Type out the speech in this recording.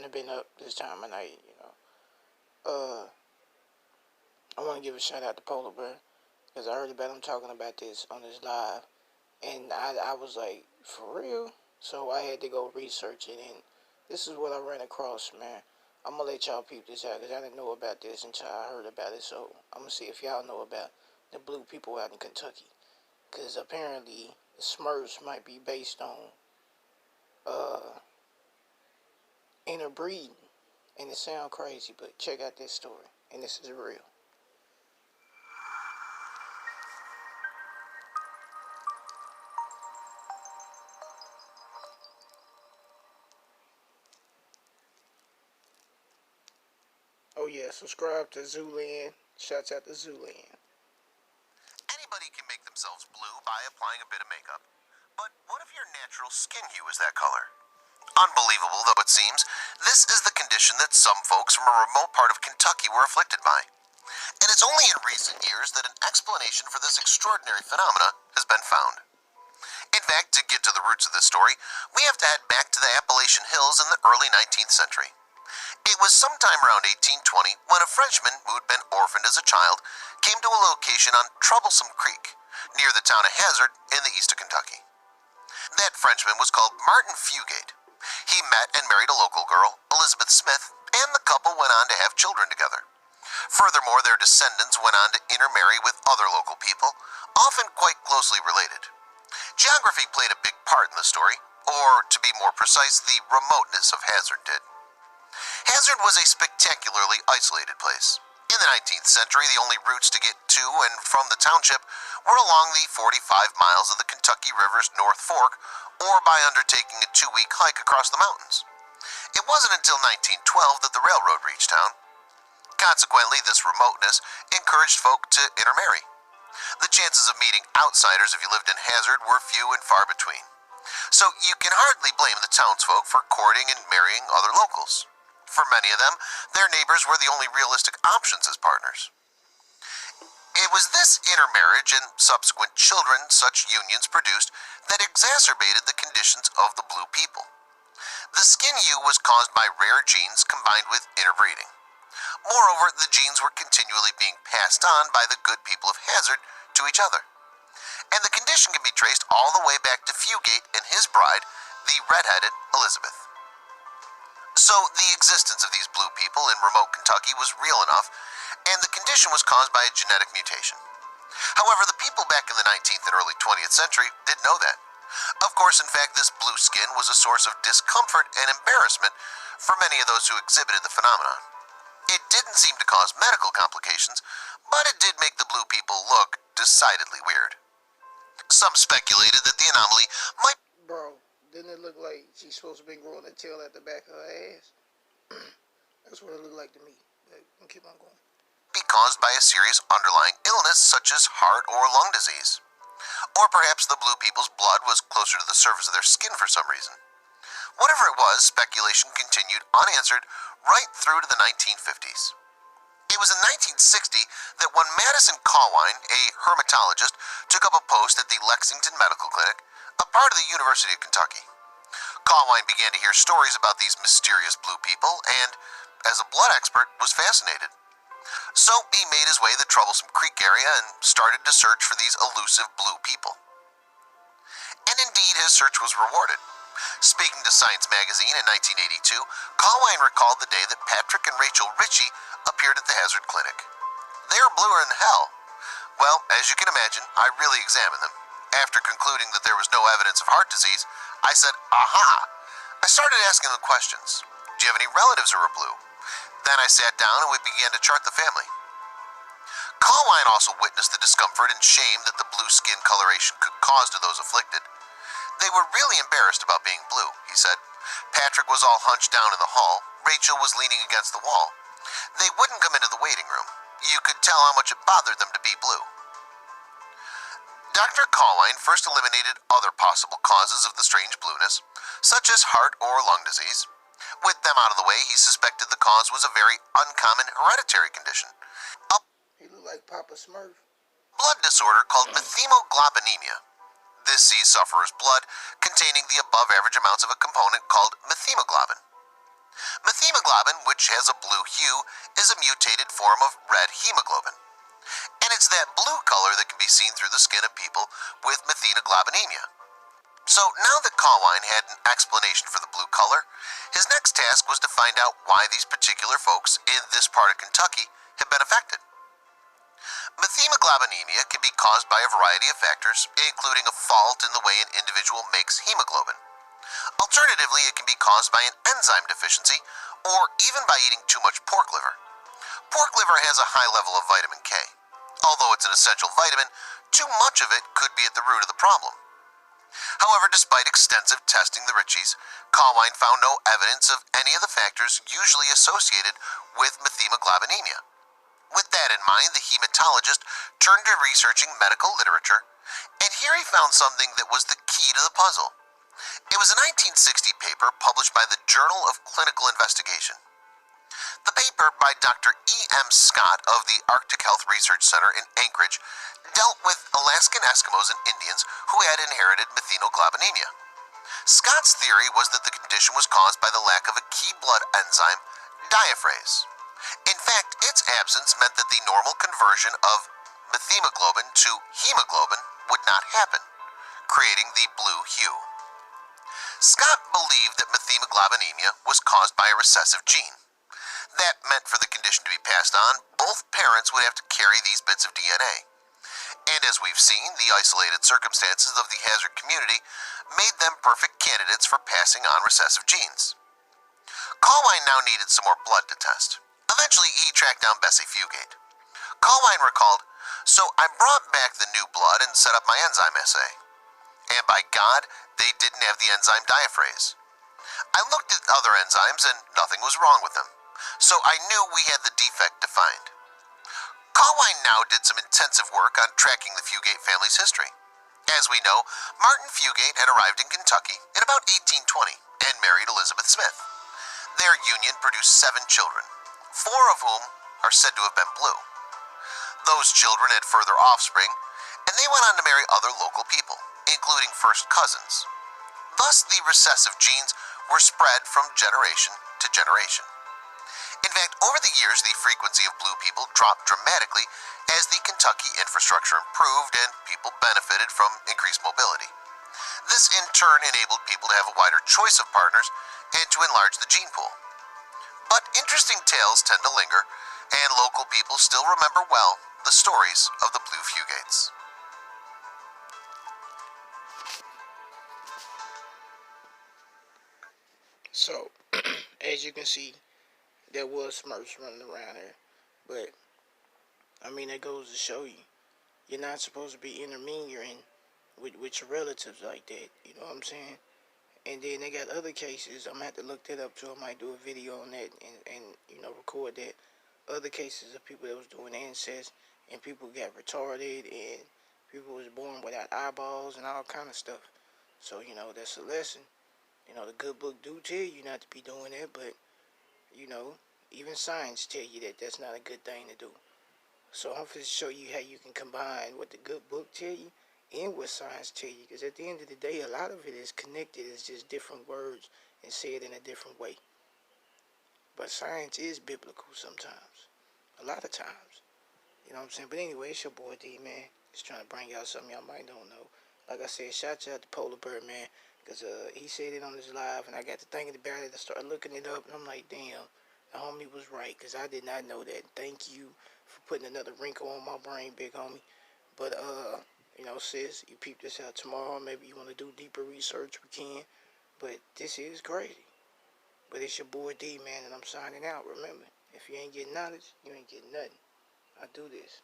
have been up this time of night, you know. I want to give a shout out to Polar Bear because I heard about him talking about this on his live, and I was like, for real? So I had to go research it, and this is what I ran across, man. I'm gonna let y'all peep this out because I didn't know about this until I heard about it. So I'm gonna see if y'all know about the blue people out in Kentucky, because apparently the Smurfs might be based on uh interbreeding, and it sounds crazy, but check out this story, and this is real. Oh yeah, subscribe to Zoolin. Shouts out to Zoolin. Anybody can make themselves blue by applying a bit of makeup. But what if your natural skin hue is that color? Unbelievable though it seems, this is the condition that some folks from a remote part of Kentucky were afflicted by. And it's only in recent years that an explanation for this extraordinary phenomena has been found. In fact, to get to the roots of this story, we have to head back to the Appalachian Hills in the early 19th century. It was sometime around 1820 when a Frenchman who had been orphaned as a child came to a location on Troublesome Creek, near the town of Hazard in the east of Kentucky. That Frenchman was called Martin Fugate. He met and married a local girl, Elizabeth Smith, and the couple went on to have children together. Furthermore, their descendants went on to intermarry with other local people, often quite closely related. Geography played a big part in the story, or to be more precise, the remoteness of Hazard did. Hazard was a spectacularly isolated place. In the 19th century, the only routes to get to and from the township were along the 45 miles of the Kentucky River's North Fork, or by undertaking a 2-week hike across the mountains. It wasn't until 1912 that the railroad reached town. Consequently, this remoteness encouraged folk to intermarry. The chances of meeting outsiders if you lived in Hazard were few and far between. So you can hardly blame the townsfolk for courting and marrying other locals. For many of them, their neighbors were the only realistic options as partners. It was this intermarriage and subsequent children such unions produced that exacerbated the conditions of the blue people. The skin hue was caused by rare genes combined with interbreeding. Moreover, the genes were continually being passed on by the good people of Hazard to each other. And the condition can be traced all the way back to Fugate and his bride, the red-headed Elizabeth. So the existence of these blue people in remote Kentucky was real enough, and the condition was caused by a genetic mutation. However, the people back in the 19th and early 20th century didn't know that. Of course, in fact, this blue skin was a source of discomfort and embarrassment for many of those who exhibited the phenomenon. It didn't seem to cause medical complications, but it did make the blue people look decidedly weird. Some speculated that the anomaly might... Bro, didn't it look like she's supposed to be growing a tail at the back of her ass? That's what it looked like to me. But keep on going. Be caused by a serious underlying illness such as heart or lung disease. Or perhaps the blue people's blood was closer to the surface of their skin for some reason. Whatever it was, speculation continued unanswered right through to the 1950s. It was in 1960 that when Madison Cawine, a hermatologist, took up a post at the Lexington Medical Clinic, a part of the University of Kentucky. Cawine began to hear stories about these mysterious blue people and, as a blood expert, was fascinated. So he made his way to the Troublesome Creek area and started to search for these elusive blue people. And indeed, his search was rewarded. Speaking to Science magazine in 1982, Cawine recalled the day that Patrick and Rachel Ritchie appeared at the Hazard Clinic. They are bluer than hell. Well, as you can imagine, I really examined them. After concluding that there was no evidence of heart disease, I said, aha! I started asking them questions. Do you have any relatives who are blue? Then I sat down and we began to chart the family. Cawine also witnessed the discomfort and shame that the blue skin coloration could cause to those afflicted. They were really embarrassed about being blue, he said. Patrick was all hunched down in the hall. Rachel was leaning against the wall. They wouldn't come into the waiting room. You could tell how much it bothered them to be blue. Dr. Cawine first eliminated other possible causes of the strange blueness, such as heart or lung disease. With them out of the way, he suspected the cause was a very uncommon hereditary condition. He looked like Papa Smurf. Blood disorder called methemoglobinemia. This sees sufferers' blood containing the above average amounts of a component called methemoglobin. Methemoglobin, which has a blue hue, is a mutated form of red hemoglobin. And it's that blue color that can be seen through the skin of people with methenoglobinemia. So now that Colwine had an explanation for the blue color, his next task was to find out why these particular folks in this part of Kentucky had been affected. Methemoglobinemia can be caused by a variety of factors, including a fault in the way an individual makes hemoglobin. Alternatively, it can be caused by an enzyme deficiency, or even by eating too much pork liver. Pork liver has a high level of vitamin K. Although it's an essential vitamin, too much of it could be at the root of the problem. However, despite extensive testing the Richies, Colwine found no evidence of any of the factors usually associated with methemoglobinemia. With that in mind, the hematologist turned to researching medical literature, and here he found something that was the key to the puzzle. It was a 1960 paper published by the Journal of Clinical Investigation. The paper, by Dr. E.M. Scott of the Arctic Health Research Center in Anchorage, dealt with Alaskan Eskimos and Indians who had inherited methenoglobinemia. Scott's theory was that the condition was caused by the lack of a key blood enzyme, diaphrase. In fact, its absence meant that the normal conversion of methemoglobin to hemoglobin would not happen, creating the blue hue. Scott believed that methemoglobinemia was caused by a recessive gene. That meant for the condition to be passed on, both parents would have to carry these bits of DNA. And as we've seen, the isolated circumstances of the hazard community made them perfect candidates for passing on recessive genes. Colwine now needed some more blood to test. Eventually, he tracked down Bessie Fugate. Colwine recalled, "So I brought back the new blood and set up my enzyme assay. And by God, they didn't have the enzyme diaphrase. I looked at other enzymes and nothing was wrong with them. So I knew we had the defect defined." Colwine now did some intensive work on tracking the Fugate family's history. As we know, Martin Fugate had arrived in Kentucky in about 1820 and married Elizabeth Smith. Their union produced 7 children, 4 of whom are said to have been blue. Those children had further offspring, and they went on to marry other local people, including first cousins. Thus, the recessive genes were spread from generation to generation. In fact, over the years, the frequency of blue people dropped dramatically as the Kentucky infrastructure improved and people benefited from increased mobility. This in turn enabled people to have a wider choice of partners and to enlarge the gene pool. But interesting tales tend to linger, and local people still remember well the stories of the blue Fugates. So, as you can see, there was Smurfs running around here. But, I mean, that goes to show you, you're not supposed to be intermingling with your relatives like that. You know what I'm saying? And then they got other cases. I'm going to have to look that up too. I might do a video on that and record that. Other cases of people that was doing incest and people got retarded and people was born without eyeballs and all kind of stuff. So, that's a lesson. The good book do tell you not to be doing that, but, even science tell you that that's not a good thing to do. So I'm going to show you how you can combine what the good book tell you and what science tell you. Because at the end of the day, a lot of it is connected. It's just different words and said in a different way. But science is biblical sometimes. A lot of times. You know what I'm saying? But anyway, it's your boy D, man. Just trying to bring y'all something y'all might don't know. Like I said, shout out to Polar Bear, man. Because he said it on his live, and I got to thinking about it. I started looking it up, and I'm like, damn, the homie was right. Because I did not know that. Thank you for putting another wrinkle on my brain, big homie. But, sis, you peep this out tomorrow. Maybe you want to do deeper research, we can. But this is crazy. But it's your boy D, man, and I'm signing out. Remember, if you ain't getting knowledge, you ain't getting nothing. I do this.